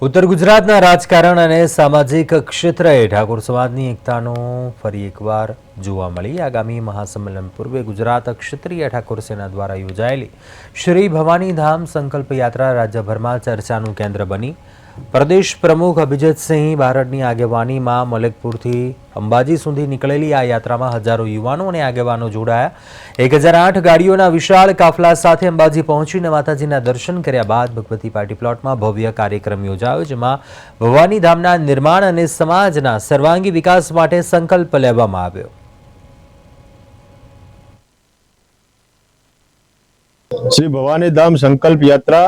ઉત્તર ગુજરાતના રાજકારણ અને સામાજિક ક્ષેત્રએ ઠાકોર સમાજની એકતાનો ફરી એકવાર જોવા મળી। આગામી મહાસંમેલન પૂર્વે ગુજરાત ક્ષત્રિય ઠાકોર સેના દ્વારા યોજાયેલી શ્રી ભવાની ધામ સંકલ્પ યાત્રા રાજ્યભરમાં ચર્ચાનું કેન્દ્ર બની। પ્રદેશ પ્રમુખ અભિજીતસિંહ બારડની આગેવાનીમાં મલેકપુરથી અંબાજી સુધી નીકળેલી આ યાત્રામાં હજારો યુવાનો અને આગેવાનો જોડાયા। 1008 ગાડીઓના વિશાળ કાફલા સાથે અંબાજી પહોંચીને માતાજીના દર્શન કર્યા બાદ ભગવતી પાર્ટી પ્લોટમાં ભવ્ય કાર્યક્રમ યોજાયો, જેમાં ભવાની ધામના નિર્માણ અને સમાજના સર્વાંગી વિકાસ માટે સંકલ્પ લેવામાં આવ્યો। श्री भवानी धाम संकल्प यात्रा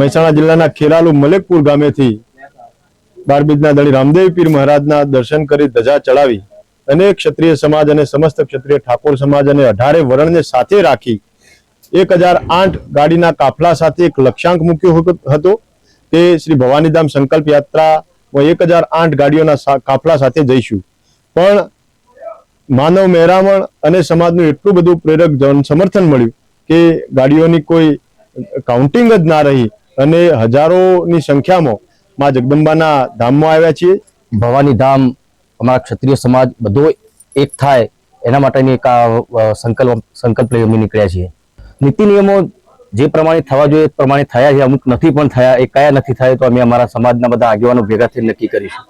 મહેસાણા જિલ્લાના ખેરાલુ મલેકપુર ગામેથી બારબીજના ધણી રામદેવ પીર મહારાજના દર્શન કરી ધજા ચડાવી અનેક ક્ષત્રિય સમાજ અને સમસ્ત ક્ષત્રિય ઠાકોર સમાજ અને 18 વર્ણને સાથે રાખી 1008 ગાડીના કાફલા સાથે એક લક્ષ્યાંક મૂક્યો હતો કે શ્રી ભવાની ધામ સંકલ્પ યાત્રા 1008 ગાડીઓના કાફલા સાથે જઈશું। પણ માનવ મહેરામણ અને સમાજનું એટલું બધું પ્રેરક જન સમર્થન મળ્યું કે ગાડીઓની કોઈ કાઉન્ટિંગ જ ના રહી અને હજારોની સંખ્યામાં માં જગદંબાના ધામમાં આવ્યા છીએ। ભવાની ધામ અમારા ક્ષત્રિય સમાજ બધો એક થાય એના માટેની એક સંકલ્પ લઈ અમે નીકળ્યા છીએ। નીતિ નિયમો જે પ્રમાણે થવા જોઈએ એ પ્રમાણે થયા છે, અમુક નથી પણ થયા। એ કયા નથી થયા તો અમે અમારા સમાજના બધા આગેવાનો ભેગા થઈને નક્કી કરીશું।